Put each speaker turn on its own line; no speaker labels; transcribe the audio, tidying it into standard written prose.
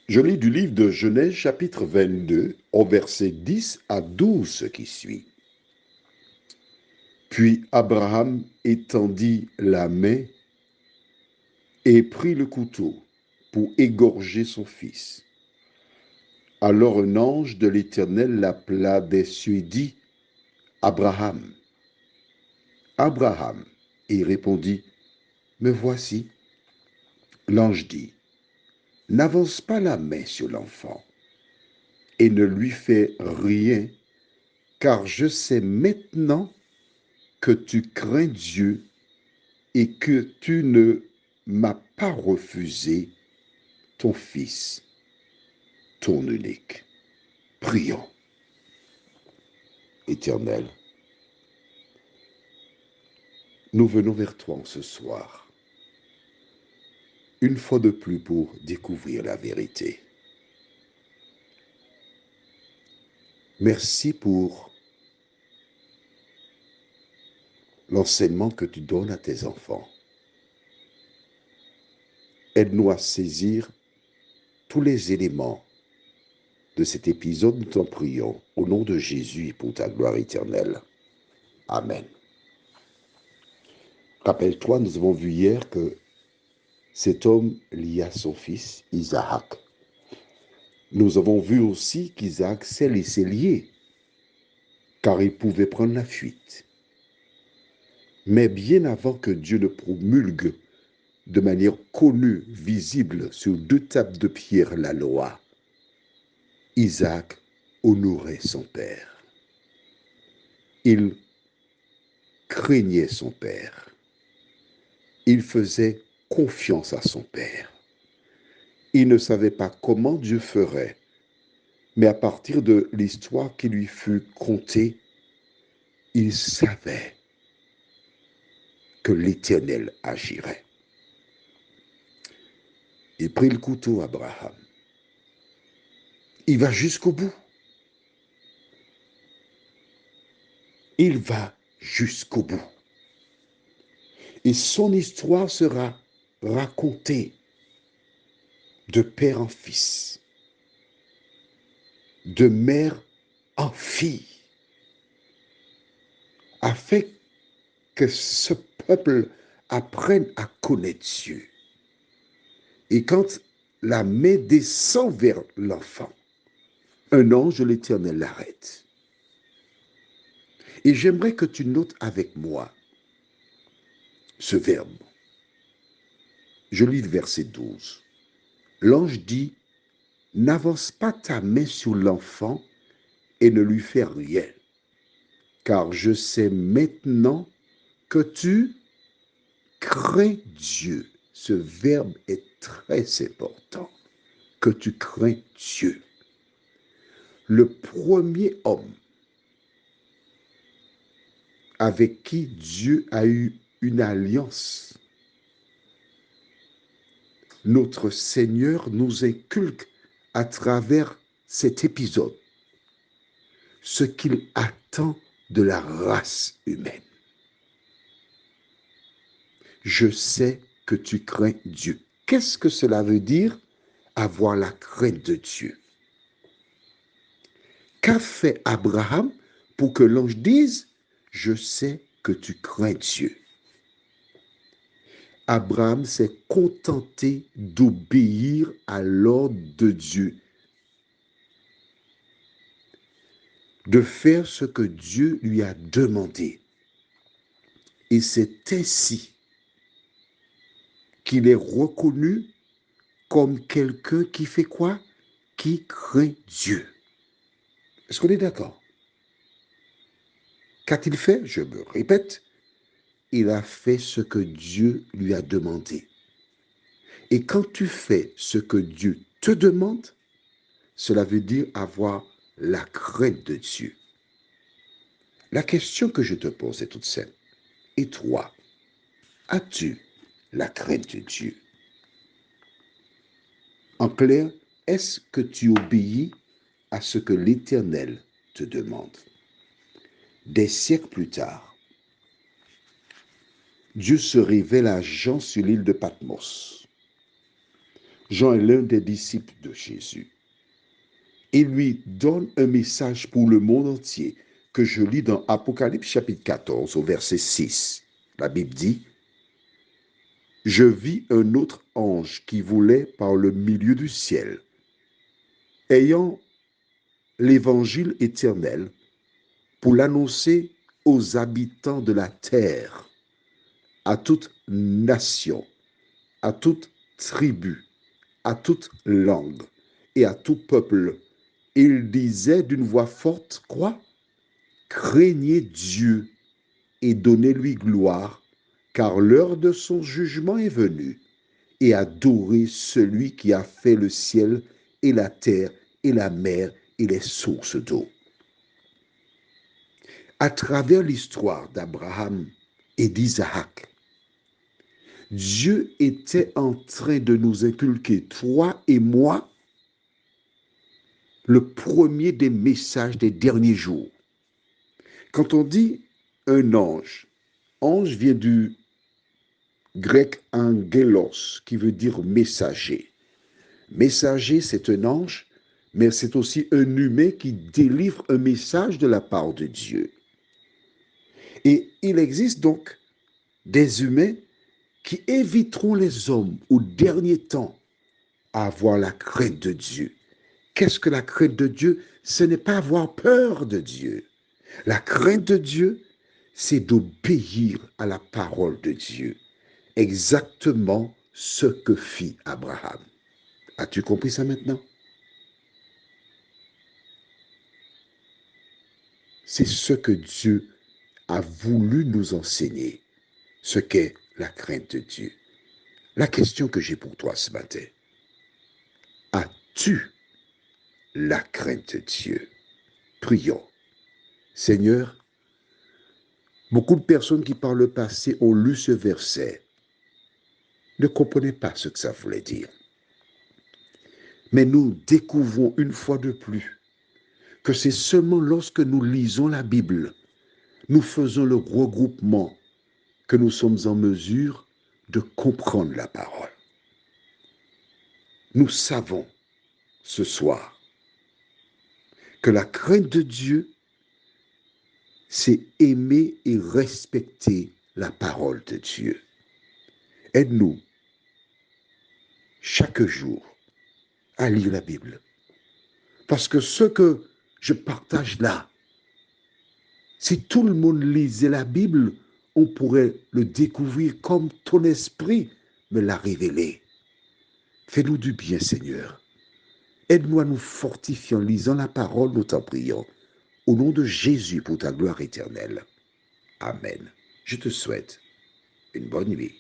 Je lis du livre de Genèse chapitre 22 au verset 10 à 12 ce qui suit. Puis Abraham étendit la main et prit le couteau pour égorger son fils. Alors un ange de l'Éternel l'appela des cieux et dit, Abraham, Abraham. Et il répondit, me voici. L'ange dit, n'avance pas la main sur l'enfant et ne lui fais rien, car je sais maintenant que tu crains Dieu et que tu ne m'as pas refusé ton fils, ton unique. Prions. Éternel, nous venons vers toi ce soir, une fois de plus pour découvrir la vérité. Merci pour l'enseignement que tu donnes à tes enfants. Aide-nous à saisir tous les éléments de cet épisode, nous t'en prions, au nom de Jésus et pour ta gloire éternelle. Amen. Rappelle-toi, nous avons vu hier que cet homme lia son fils Isaac. Nous avons vu aussi qu'Isaac s'est laissé lier, car il pouvait prendre la fuite. Mais bien avant que Dieu ne promulgue de manière connue, visible, sur 2 tables de pierre la loi, Isaac honorait son père. Il craignait son père. Il faisait confiance à son père. Il ne savait pas comment Dieu ferait, mais à partir de l'histoire qui lui fut contée, il savait que l'Éternel agirait. Il prit le couteau, Abraham. Il va jusqu'au bout. Il va jusqu'au bout. Et son histoire sera racontée de père en fils, de mère en fille, afin que ce peuple apprenne à connaître Dieu. Et quand la main descend vers l'enfant, un ange de l'Éternel l'arrête. Et j'aimerais que tu notes avec moi ce verbe. Je lis le verset 12. L'ange dit, n'avance pas ta main sur l'enfant et ne lui fais rien, car je sais maintenant que tu crains Dieu. Ce verbe est très important, que tu crains Dieu. Le premier homme avec qui Dieu a eu une alliance, notre Seigneur nous inculque à travers cet épisode ce qu'il attend de la race humaine. Je sais que tu crains Dieu. Qu'est-ce que cela veut dire? Avoir la crainte de Dieu. Qu'a fait Abraham pour que l'ange dise, je sais que tu crains Dieu? Abraham s'est contenté d'obéir à l'ordre de Dieu, de faire ce que Dieu lui a demandé. Et c'est ainsi qu'il est reconnu comme quelqu'un qui fait quoi? Qui craint Dieu. Est-ce qu'on est d'accord? Qu'a-t-il fait? Je me répète, il a fait ce que Dieu lui a demandé. Et quand tu fais ce que Dieu te demande, cela veut dire avoir la crainte de Dieu. La question que je te pose est toute simple. Et toi, as-tu la crainte de Dieu? En clair, est-ce que tu obéis à ce que l'Éternel te demande? Des siècles plus tard, Dieu se révèle à Jean sur l'île de Patmos. Jean est l'un des disciples de Jésus. Il lui donne un message pour le monde entier que je lis dans Apocalypse chapitre 14 au verset 6. La Bible dit, « Je vis un autre ange qui volait par le milieu du ciel, ayant l'évangile éternel pour l'annoncer aux habitants de la terre, à toute nation, à toute tribu, à toute langue et à tout peuple. Il disait d'une voix forte, quoi? Craignez Dieu et donnez-lui gloire, car l'heure de son jugement est venue, et adorez celui qui a fait le ciel et la terre et la mer et les sources d'eau. » À travers l'histoire d'Abraham et d'Isaac, Dieu était en train de nous inculquer, toi et moi, le premier des messages des derniers jours. Quand on dit un ange, ange vient du grec angelos, qui veut dire messager. Messager, c'est un ange, mais c'est aussi un humain qui délivre un message de la part de Dieu. Et il existe donc des humains qui éviteront les hommes au dernier temps à avoir la crainte de Dieu. Qu'est-ce que la crainte de Dieu? Ce n'est pas avoir peur de Dieu. La crainte de Dieu, c'est d'obéir à la parole de Dieu. Exactement ce que fit Abraham. As-tu compris ça maintenant? C'est ce que Dieu a voulu nous enseigner, ce qu'est la crainte de Dieu. La question que j'ai pour toi ce matin, as-tu la crainte de Dieu? Prions. Seigneur, beaucoup de personnes qui par le passé ont lu ce verset ne comprenaient pas ce que ça voulait dire. Mais nous découvrons une fois de plus que c'est seulement lorsque nous lisons la Bible, nous faisons le regroupement, que nous sommes en mesure de comprendre la parole. Nous savons ce soir que la crainte de Dieu, c'est aimer et respecter la parole de Dieu. Aide-nous chaque jour à lire la Bible. Parce que ce que je partage là, si tout le monde lisait la Bible, on pourrait le découvrir comme ton esprit me l'a révélé. Fais-nous du bien, Seigneur. Aide-nous à nous fortifier en lisant la parole, nous t'en prions. Au nom de Jésus pour ta gloire éternelle. Amen. Je te souhaite une bonne nuit.